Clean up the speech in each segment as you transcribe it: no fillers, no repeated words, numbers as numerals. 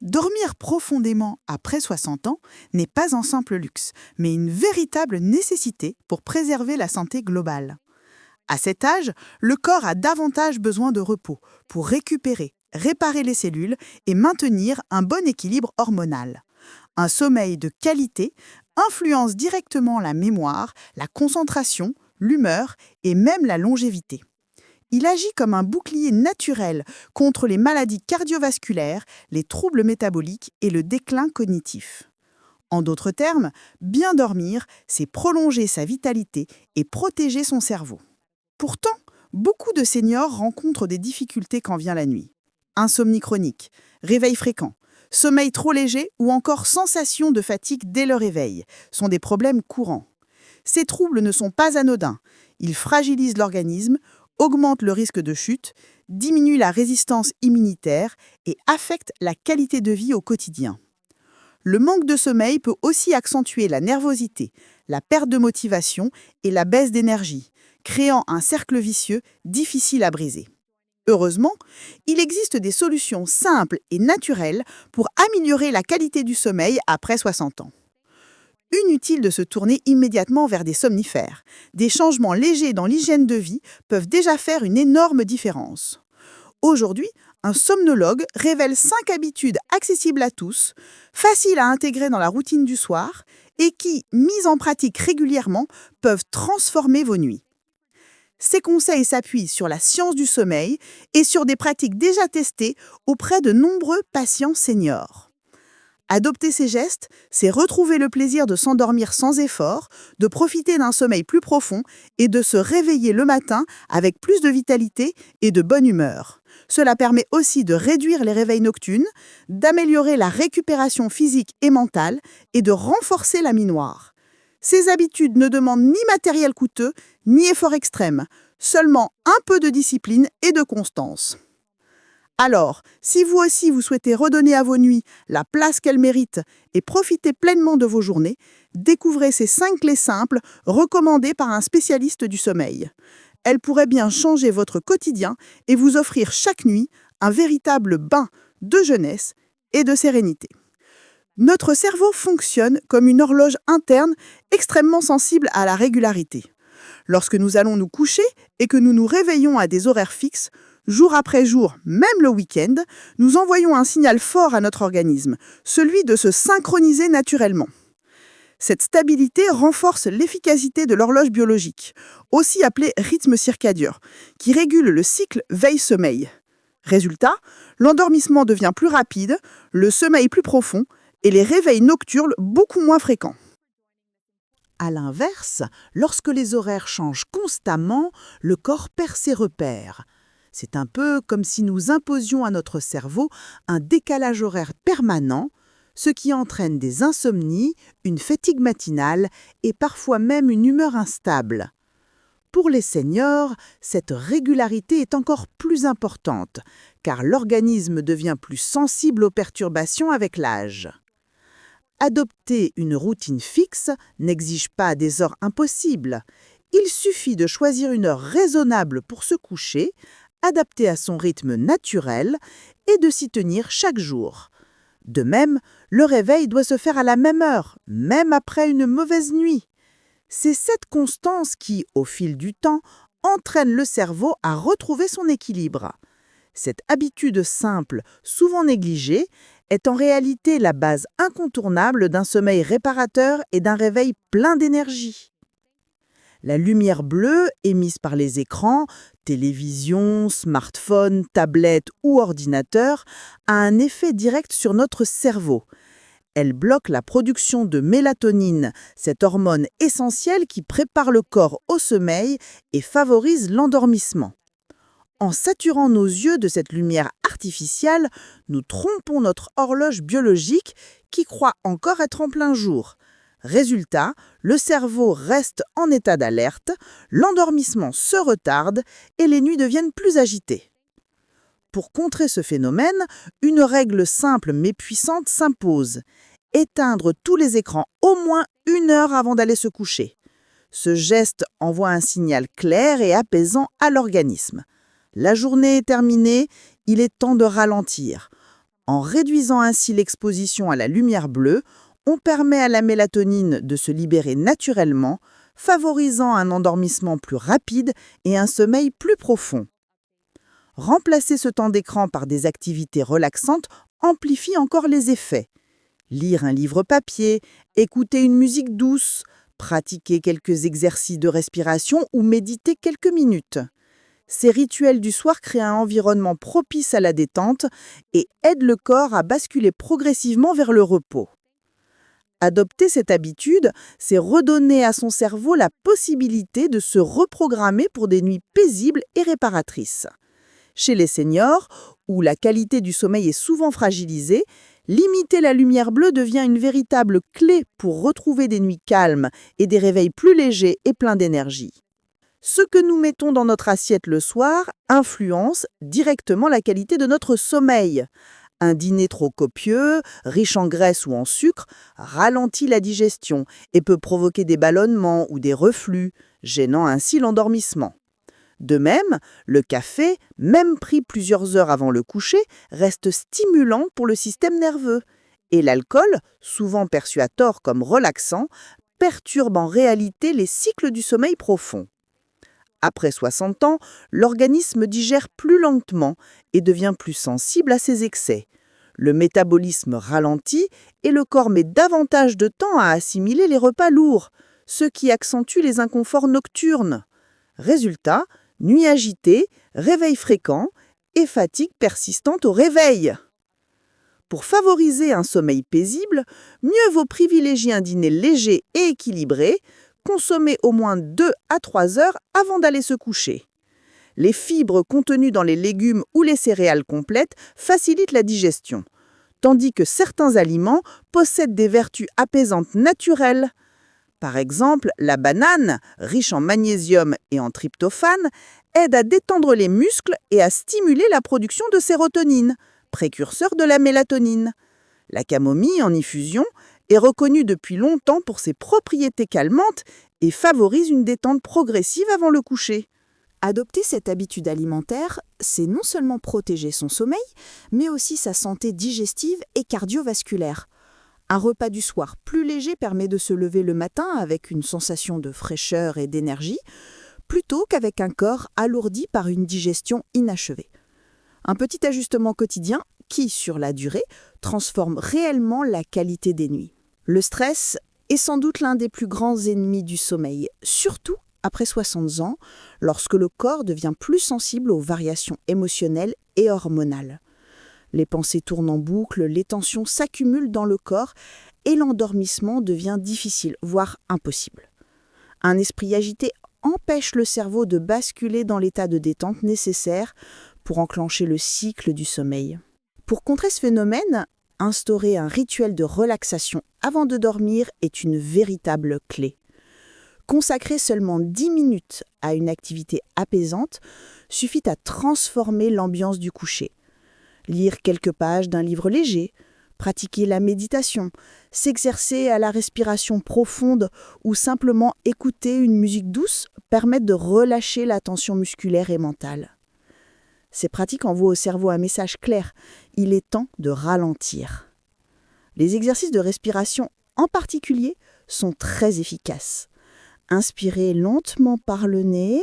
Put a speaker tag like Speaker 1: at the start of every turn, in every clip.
Speaker 1: Dormir profondément après 60 ans n'est pas un simple luxe, mais une véritable nécessité pour préserver la santé globale. À cet âge, le corps a davantage besoin de repos pour récupérer, réparer les cellules et maintenir un bon équilibre hormonal. Un sommeil de qualité influence directement la mémoire, la concentration, l'humeur et même la longévité. Il agit comme un bouclier naturel contre les maladies cardiovasculaires, les troubles métaboliques et le déclin cognitif. En d'autres termes, bien dormir, c'est prolonger sa vitalité et protéger son cerveau. Pourtant, beaucoup de seniors rencontrent des difficultés quand vient la nuit. Insomnie chronique, réveil fréquent, sommeil trop léger ou encore sensation de fatigue dès le réveil sont des problèmes courants. Ces troubles ne sont pas anodins. Ils fragilisent l'organisme, augmentent le risque de chute, diminuent la résistance immunitaire et affectent la qualité de vie au quotidien. Le manque de sommeil peut aussi accentuer la nervosité, la perte de motivation et la baisse d'énergie, créant un cercle vicieux difficile à briser. Heureusement, il existe des solutions simples et naturelles pour améliorer la qualité du sommeil après 60 ans. Inutile de se tourner immédiatement vers des somnifères. Des changements légers dans l'hygiène de vie peuvent déjà faire une énorme différence. Aujourd'hui, un somnologue révèle 5 habitudes accessibles à tous, faciles à intégrer dans la routine du soir et qui, mises en pratique régulièrement, peuvent transformer vos nuits. Ces conseils s'appuient sur la science du sommeil et sur des pratiques déjà testées auprès de nombreux patients seniors. Adopter ces gestes, c'est retrouver le plaisir de s'endormir sans effort, de profiter d'un sommeil plus profond et de se réveiller le matin avec plus de vitalité et de bonne humeur. Cela permet aussi de réduire les réveils nocturnes, d'améliorer la récupération physique et mentale et de renforcer la mine-noire. Ces habitudes ne demandent ni matériel coûteux, ni effort extrême, seulement un peu de discipline et de constance. Alors, si vous aussi vous souhaitez redonner à vos nuits la place qu'elles méritent et profiter pleinement de vos journées, découvrez ces 5 clés simples recommandées par un spécialiste du sommeil. Elles pourraient bien changer votre quotidien et vous offrir chaque nuit un véritable bain de jeunesse et de sérénité. Notre cerveau fonctionne comme une horloge interne extrêmement sensible à la régularité. Lorsque nous allons nous coucher et que nous nous réveillons à des horaires fixes, jour après jour, même le week-end, nous envoyons un signal fort à notre organisme, celui de se synchroniser naturellement. Cette stabilité renforce l'efficacité de l'horloge biologique, aussi appelée rythme circadien, qui régule le cycle veille-sommeil. Résultat, l'endormissement devient plus rapide, le sommeil plus profond et les réveils nocturnes beaucoup moins fréquents.
Speaker 2: À l'inverse, lorsque les horaires changent constamment, le corps perd ses repères. C'est un peu comme si nous imposions à notre cerveau un décalage horaire permanent, ce qui entraîne des insomnies, une fatigue matinale et parfois même une humeur instable. Pour les seniors, cette régularité est encore plus importante, car l'organisme devient plus sensible aux perturbations avec l'âge. Adopter une routine fixe n'exige pas des heures impossibles. Il suffit de choisir une heure raisonnable pour se coucher, adaptée à son rythme naturel et de s'y tenir chaque jour. De même, le réveil doit se faire à la même heure, même après une mauvaise nuit. C'est cette constance qui, au fil du temps, entraîne le cerveau à retrouver son équilibre. Cette habitude simple, souvent négligée, est en réalité la base incontournable d'un sommeil réparateur et d'un réveil plein d'énergie. La lumière bleue émise par les écrans, télévision, smartphone, tablette ou ordinateur, a un effet direct sur notre cerveau. Elle bloque la production de mélatonine, cette hormone essentielle qui prépare le corps au sommeil et favorise l'endormissement. En saturant nos yeux de cette lumière artificielle, nous trompons notre horloge biologique qui croit encore être en plein jour. Résultat, le cerveau reste en état d'alerte, l'endormissement se retarde et les nuits deviennent plus agitées. Pour contrer ce phénomène, une règle simple mais puissante s'impose. Éteindre tous les écrans au moins 1 heure avant d'aller se coucher. Ce geste envoie un signal clair et apaisant à l'organisme. La journée est terminée, il est temps de ralentir. En réduisant ainsi l'exposition à la lumière bleue, on permet à la mélatonine de se libérer naturellement, favorisant un endormissement plus rapide et un sommeil plus profond. Remplacer ce temps d'écran par des activités relaxantes amplifie encore les effets. Lire un livre papier, écouter une musique douce, pratiquer quelques exercices de respiration ou méditer quelques minutes. Ces rituels du soir créent un environnement propice à la détente et aident le corps à basculer progressivement vers le repos. Adopter cette habitude, c'est redonner à son cerveau la possibilité de se reprogrammer pour des nuits paisibles et réparatrices. Chez les seniors, où la qualité du sommeil est souvent fragilisée, limiter la lumière bleue devient une véritable clé pour retrouver des nuits calmes et des réveils plus légers et pleins d'énergie. Ce que nous mettons dans notre assiette le soir influence directement la qualité de notre sommeil. Un dîner trop copieux, riche en graisse ou en sucre, ralentit la digestion et peut provoquer des ballonnements ou des reflux, gênant ainsi l'endormissement. De même, le café, même pris plusieurs heures avant le coucher, reste stimulant pour le système nerveux. Et l'alcool, souvent perçu à tort comme relaxant, perturbe en réalité les cycles du sommeil profond. Après 60 ans, l'organisme digère plus lentement et devient plus sensible à ses excès. Le métabolisme ralentit et le corps met davantage de temps à assimiler les repas lourds, ce qui accentue les inconforts nocturnes. Résultat, nuit agitée, réveil fréquent et fatigue persistante au réveil. Pour favoriser un sommeil paisible, mieux vaut privilégier un dîner léger et équilibré, consommer au moins 2 à 3 heures avant d'aller se coucher. Les fibres contenues dans les légumes ou les céréales complètes facilitent la digestion, tandis que certains aliments possèdent des vertus apaisantes naturelles. Par exemple, la banane, riche en magnésium et en tryptophane, aide à détendre les muscles et à stimuler la production de sérotonine, précurseur de la mélatonine. La camomille en infusion est reconnue depuis longtemps pour ses propriétés calmantes et favorise une détente progressive avant le coucher.
Speaker 3: Adopter cette habitude alimentaire, c'est non seulement protéger son sommeil, mais aussi sa santé digestive et cardiovasculaire. Un repas du soir plus léger permet de se lever le matin avec une sensation de fraîcheur et d'énergie, plutôt qu'avec un corps alourdi par une digestion inachevée. Un petit ajustement quotidien qui, sur la durée, transforme réellement la qualité des nuits. Le stress est sans doute l'un des plus grands ennemis du sommeil, surtout après 60 ans, lorsque le corps devient plus sensible aux variations émotionnelles et hormonales. Les pensées tournent en boucle, les tensions s'accumulent dans le corps et l'endormissement devient difficile, voire impossible. Un esprit agité empêche le cerveau de basculer dans l'état de détente nécessaire pour enclencher le cycle du sommeil. Pour contrer ce phénomène, instaurer un rituel de relaxation avant de dormir est une véritable clé. Consacrer seulement 10 minutes à une activité apaisante suffit à transformer l'ambiance du coucher. Lire quelques pages d'un livre léger, pratiquer la méditation, s'exercer à la respiration profonde ou simplement écouter une musique douce permettent de relâcher la tension musculaire et mentale. Ces pratiques envoient au cerveau un message clair, il est temps de ralentir. Les exercices de respiration en particulier sont très efficaces. Inspirer lentement par le nez,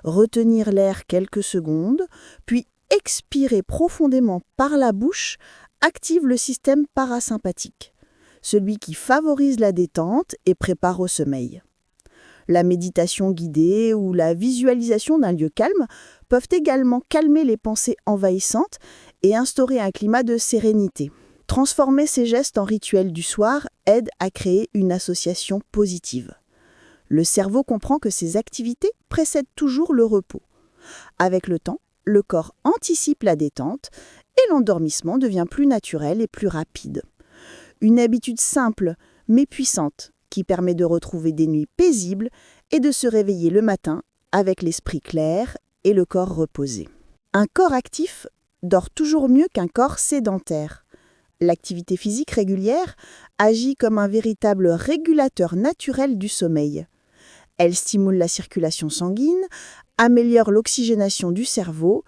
Speaker 3: retenir l'air quelques secondes, puis expirer profondément par la bouche active le système parasympathique, celui qui favorise la détente et prépare au sommeil. La méditation guidée ou la visualisation d'un lieu calme peuvent également calmer les pensées envahissantes et instaurer un climat de sérénité. Transformer ces gestes en rituels du soir aide à créer une association positive. Le cerveau comprend que ces activités précèdent toujours le repos. Avec le temps, le corps anticipe la détente et l'endormissement devient plus naturel et plus rapide. Une habitude simple mais puissante qui permet de retrouver des nuits paisibles et de se réveiller le matin avec l'esprit clair et le corps reposé. Un corps actif dort toujours mieux qu'un corps sédentaire. L'activité physique régulière agit comme un véritable régulateur naturel du sommeil. Elle stimule la circulation sanguine, améliore l'oxygénation du cerveau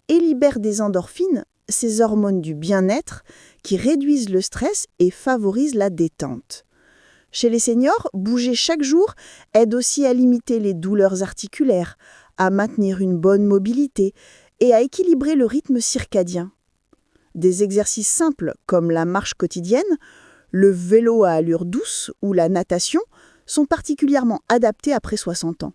Speaker 3: et libère des endorphines, ces hormones du bien-être qui réduisent le stress et favorisent la détente. Chez les seniors, bouger chaque jour aide aussi à limiter les douleurs articulaires, à maintenir une bonne mobilité et à équilibrer le rythme circadien. Des exercices simples comme la marche quotidienne, le vélo à allure douce ou la natation sont particulièrement adaptés après 60 ans.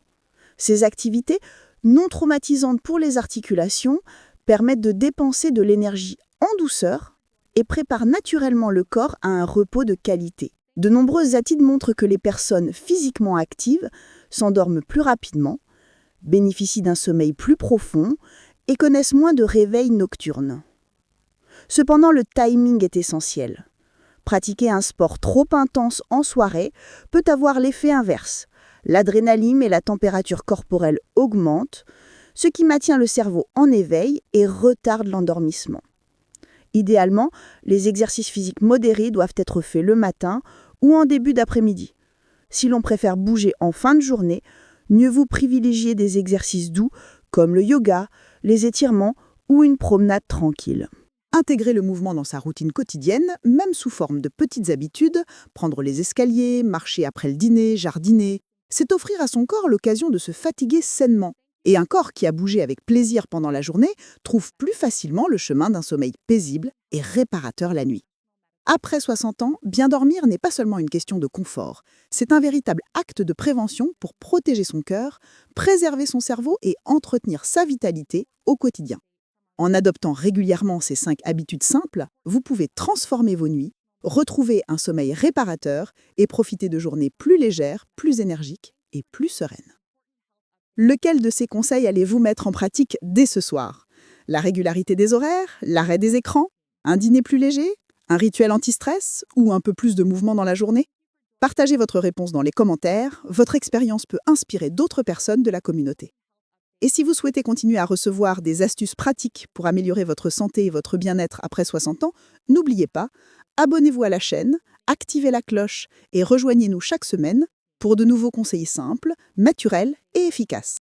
Speaker 3: Ces activités, non traumatisantes pour les articulations, permettent de dépenser de l'énergie en douceur et préparent naturellement le corps à un repos de qualité. De nombreuses études montrent que les personnes physiquement actives s'endorment plus rapidement, bénéficient d'un sommeil plus profond et connaissent moins de réveils nocturnes. Cependant, le timing est essentiel. Pratiquer un sport trop intense en soirée peut avoir l'effet inverse. L'adrénaline et la température corporelle augmentent, ce qui maintient le cerveau en éveil et retarde l'endormissement. Idéalement, les exercices physiques modérés doivent être faits le matin ou en début d'après-midi. Si l'on préfère bouger en fin de journée, mieux vaut privilégier des exercices doux comme le yoga, les étirements ou une promenade tranquille.
Speaker 1: Intégrer le mouvement dans sa routine quotidienne, même sous forme de petites habitudes, prendre les escaliers, marcher après le dîner, jardiner, c'est offrir à son corps l'occasion de se fatiguer sainement. Et un corps qui a bougé avec plaisir pendant la journée trouve plus facilement le chemin d'un sommeil paisible et réparateur la nuit. Après 60 ans, bien dormir n'est pas seulement une question de confort, c'est un véritable acte de prévention pour protéger son cœur, préserver son cerveau et entretenir sa vitalité au quotidien. En adoptant régulièrement ces 5 habitudes simples, vous pouvez transformer vos nuits, retrouver un sommeil réparateur et profiter de journées plus légères, plus énergiques et plus sereines. Lequel de ces conseils allez-vous mettre en pratique dès ce soir? La régularité des horaires, l'arrêt des écrans, un dîner plus léger, un rituel anti-stress ou un peu plus de mouvement dans la journée? Partagez votre réponse dans les commentaires, votre expérience peut inspirer d'autres personnes de la communauté. Et si vous souhaitez continuer à recevoir des astuces pratiques pour améliorer votre santé et votre bien-être après 60 ans, n'oubliez pas, abonnez-vous à la chaîne, activez la cloche et rejoignez-nous chaque semaine pour de nouveaux conseils simples, naturels et efficaces.